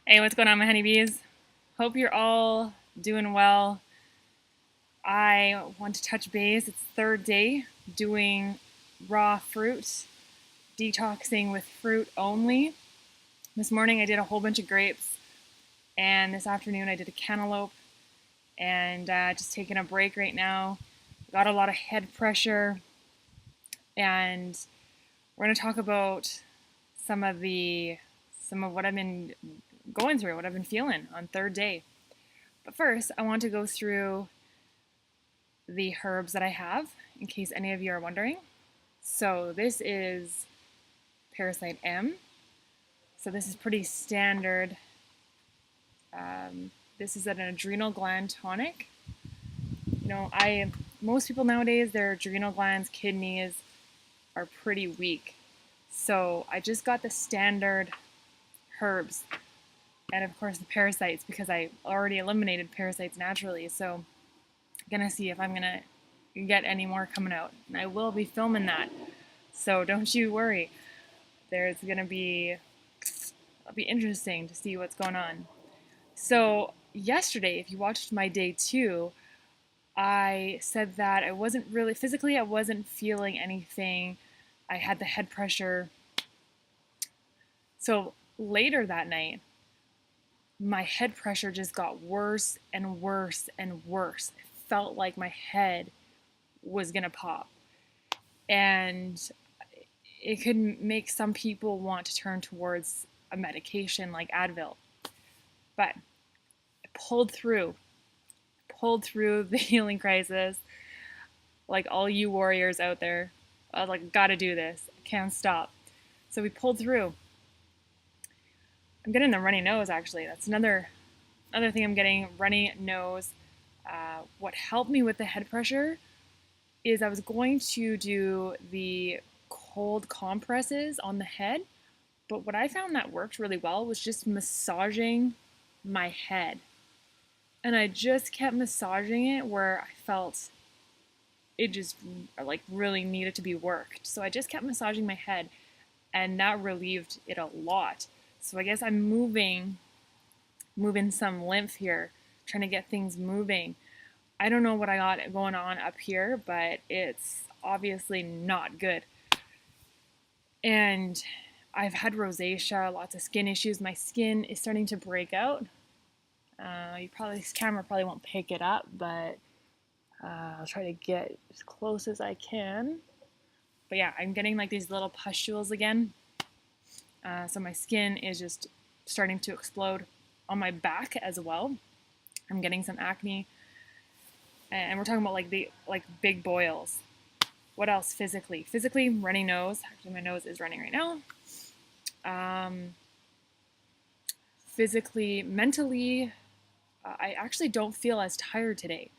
Hey, what's going on, my honeybees? Hope you're all doing well. I want to touch base. It's third day doing raw fruit, detoxing with fruit only. This morning I did a whole bunch of grapes, and this afternoon I did a cantaloupe, and just taking a break right now. Got a lot of head pressure, and we're going to talk about some of the some of what I've been going through, what I've been feeling on third day. But first, I want to go through the herbs that I have in case any of you are wondering. So this is parasite M. So this is pretty standard. This is an adrenal gland tonic. I most people nowadays, their adrenal glands, kidneys are pretty weak. So I just got the standard herbs and of course the parasites because I already eliminated parasites naturally. So I'm gonna see if I'm gonna get any more coming out. And I will be filming that. So don't you worry. There's gonna be It'll be interesting to see what's going on. So yesterday, if you watched my day 2, I said that I wasn't really physically I wasn't feeling anything. I had the head pressure. So later that night, my head pressure just got worse and worse and worse. It felt like my head was gonna pop. And it could make some people want to turn towards a medication like Advil. But I pulled through the healing crisis like all you warriors out there. I was like, gotta do this. I can't stop. So we pulled through. I'm getting the runny nose actually. That's another thing I'm getting, runny nose. What helped me with the head pressure is I was going to do the cold compresses on the head, but what I found that worked really well was just massaging my head. And I just kept massaging it where I felt it just like really needed to be worked. So I just kept massaging my head and that relieved it a lot. So I guess I'm moving some lymph here, trying to get things moving. I don't know what I got going on up here, but it's obviously not good. And I've had rosacea, lots of skin issues. My skin is starting to break out. This camera probably won't pick it up, but I'll try to get as close as I can. But yeah, I'm getting like these little pustules again. So my skin is just starting to explode on my back as well. I'm getting some acne, and we're talking about like big boils. What else physically? Physically, runny nose. Actually, my nose is running right now. Physically, mentally, I actually don't feel as tired today.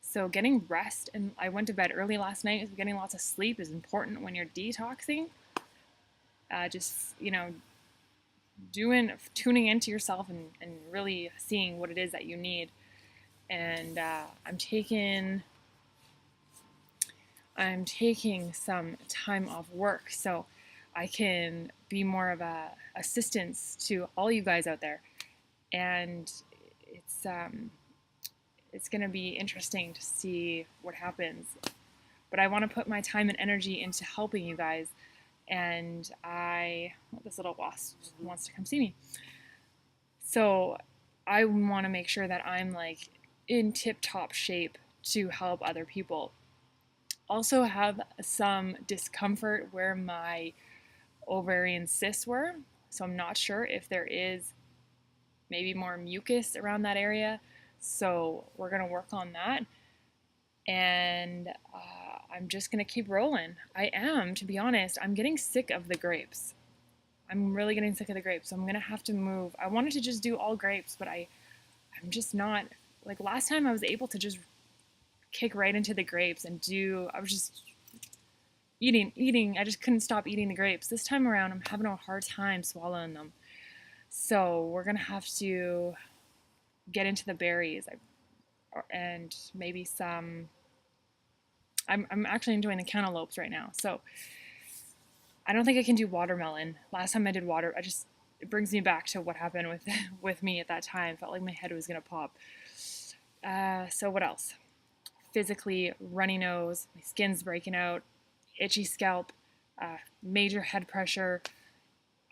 So getting rest, and I went to bed early last night. So getting lots of sleep is important when you're detoxing. Just tuning into yourself and really seeing what it is that you need. And I'm taking some time off work so I can be more of a assistance to all you guys out there. And it's going to be interesting to see what happens. But I want to put my time and energy into helping you guys. And this little wasp wants to come see me. So I want to make sure that I'm like in tip-top shape to help other people. Also have some discomfort where my ovarian cysts were. So I'm not sure if there is maybe more mucus around that area. So we're going to work on that. And I'm just going to keep rolling. I am, to be honest, I'm getting sick of the grapes. I'm really getting sick of the grapes. So I'm going to have to move. I wanted to just do all grapes, but I'm just not. Like last time I was able to just kick right into the grapes and I was just eating. I just couldn't stop eating the grapes. This time around, I'm having a hard time swallowing them. So we're going to have to get into the berries and maybe some. I'm actually enjoying the cantaloupes right now. So I don't think I can do watermelon. Last time I did it brings me back to what happened with me at that time. Felt like my head was gonna pop. So what else? Physically, runny nose, my skin's breaking out, itchy scalp, major head pressure.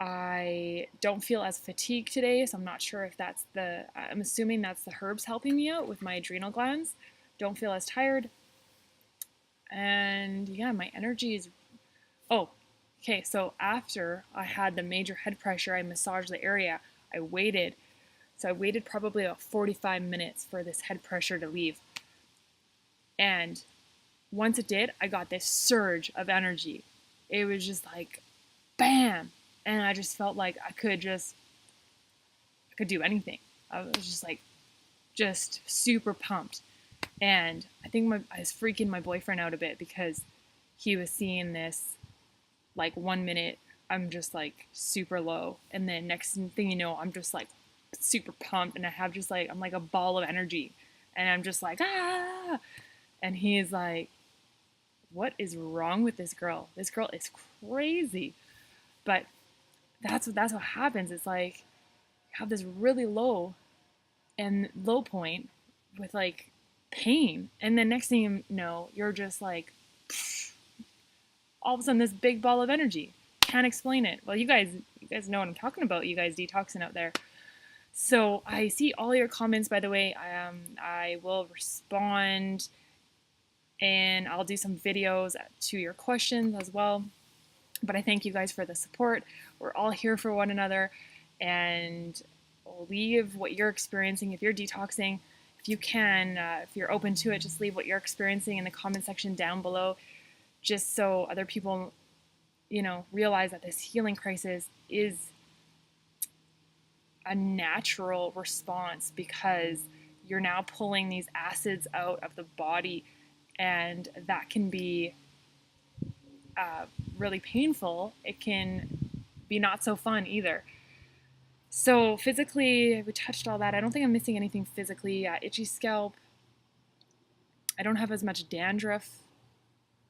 I don't feel as fatigued today, so I'm not sure if I'm assuming that's the herbs helping me out with my adrenal glands. Don't feel as tired. And yeah, my energy is, oh, okay, so after I had the major head pressure, I massaged the area. I waited. So I waited probably about 45 minutes for this head pressure to leave. And once it did, I got this surge of energy. It was just like, bam. And I just felt like I could do anything. I was just like, just super pumped. And I think I was freaking my boyfriend out a bit because he was seeing this, like 1 minute, I'm just like super low. And then next thing you know, I'm just like super pumped. And I'm like a ball of energy. And I'm just like, ah. And he's like, what is wrong with this girl? This girl is crazy. But that's what happens. It's like you have this really low point with like pain, and then next thing you know, you're just like all of a sudden this big ball of energy. Can't explain it. Well, you guys know what I'm talking about. You guys detoxing out there. So I see all your comments. By the way, I will respond, and I'll do some videos to your questions as well. But I thank you guys for the support. We're all here for one another, and leave what you're experiencing. If you're detoxing, if you can, if you're open to it, just leave what you're experiencing in the comment section down below, just so other people, realize that this healing crisis is a natural response because you're now pulling these acids out of the body, and that can be really painful. It can be not so fun either. So physically, we touched all that. I don't think I'm missing anything physically. Itchy scalp. I don't have as much dandruff,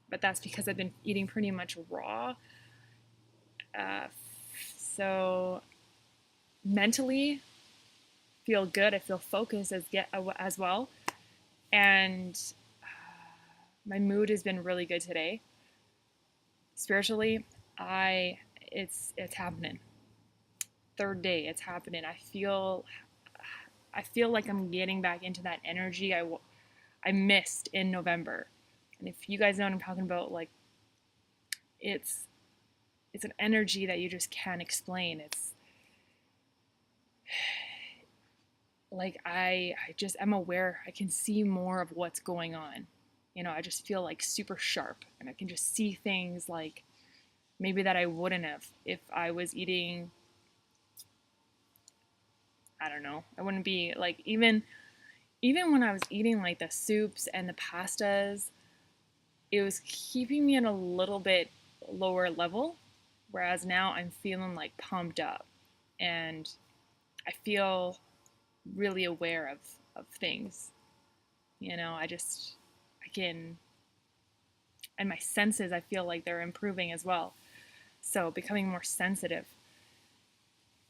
but that's because I've been eating pretty much raw. So mentally, feel good. I feel focused as well. And my mood has been really good today. Spiritually, it's happening. Third day, it's happening. I feel like I'm getting back into that energy I missed in November. And if you guys know what I'm talking about, like it's an energy that you just can't explain. It's like I just am aware. I can see more of what's going on. I just feel like super sharp, and I can just see things like maybe that I wouldn't have if I was eating, I don't know. I wouldn't be like, even when I was eating like the soups and the pastas, it was keeping me at a little bit lower level, whereas now I'm feeling like pumped up, and I feel really aware of things. I can, and my senses, I feel like they're improving as well. So becoming more sensitive.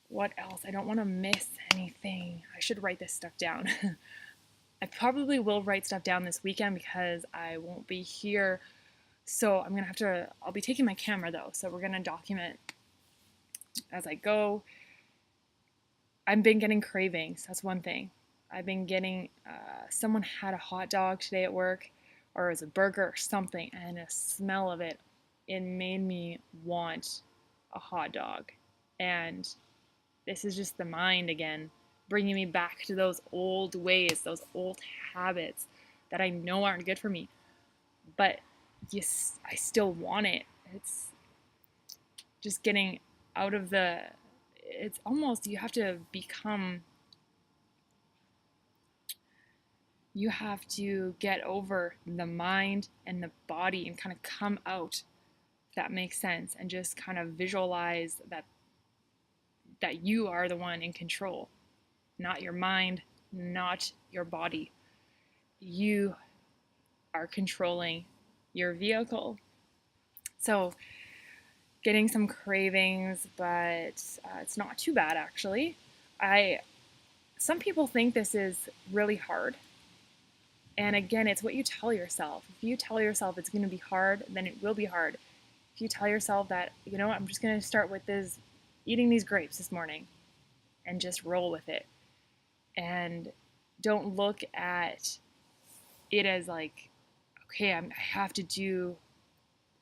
What else? I don't want to miss anything. I should write this stuff down. I probably will write stuff down this weekend because I won't be here. So I'll be taking my camera though. So we're going to document as I go. I've been getting cravings. That's one thing. I've been getting, someone had a hot dog today at work, or it was a burger or something, and the smell of it made me want a hot dog. And this is just the mind again, bringing me back to those old ways, those old habits that I know aren't good for me. But yes, I still want it. It's just getting out of it's almost, you have to get over the mind and the body and kind of come out, if that makes sense, and just kind of visualize that you are the one in control, not your mind, not your body. You are controlling your vehicle. So getting some cravings, but it's not too bad actually. I Some people think this is really hard. And again, it's what you tell yourself. If you tell yourself it's going to be hard, then it will be hard. If you tell yourself that, I'm just going to start with this eating these grapes this morning and just roll with it. And don't look at it as like, okay, I have to do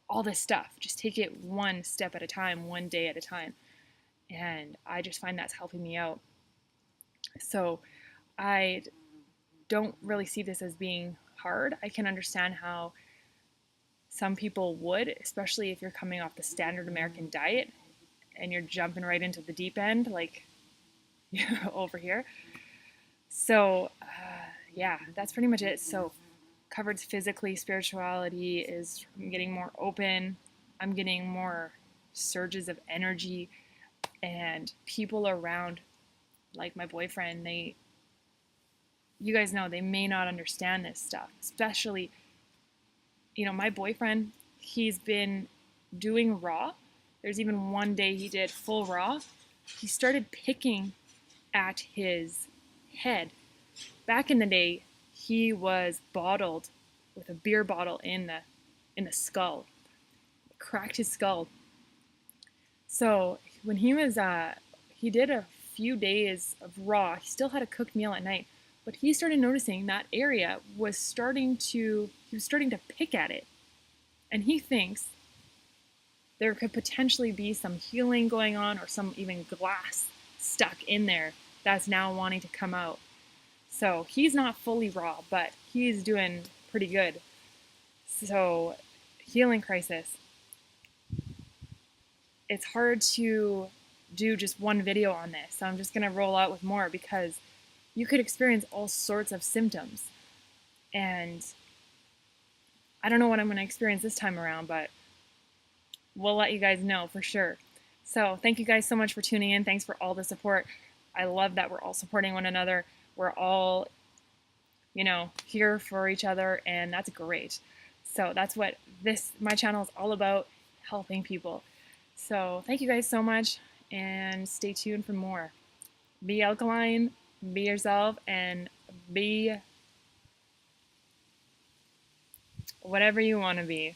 all this stuff. Just take it one step at a time, one day at a time. And I just find that's helping me out. So I don't really see this as being hard. I can understand how some people would, especially if you're coming off the standard American diet and you're jumping right into the deep end, like over here. So, yeah, that's pretty much it. So, covered physically, spirituality is I'm getting more open. I'm getting more surges of energy, and people around, like my boyfriend, you guys know, they may not understand this stuff, especially, my boyfriend, he's been doing raw. There's even one day he did full raw. He started picking at his head. Back in the day, he was bottled with a beer bottle in the skull, cracked his skull. So when he did a few days of raw. He still had a cooked meal at night, but he started noticing that area he was starting to pick at it, and he thinks there could potentially be some healing going on or some even glass stuck in there that's now wanting to come out. So he's not fully raw, but he's doing pretty good. So, healing crisis. It's hard to do just one video on this. So I'm just going to roll out with more because you could experience all sorts of symptoms. And I don't know what I'm going to experience this time around, but we'll let you guys know for sure. So thank you guys so much for tuning in. Thanks for all the support. I love that we're all supporting one another. We're all, here for each other, and that's great. So that's what my channel is all about, helping people. So thank you guys so much, and stay tuned for more. Be alkaline, be yourself, and be whatever you want to be.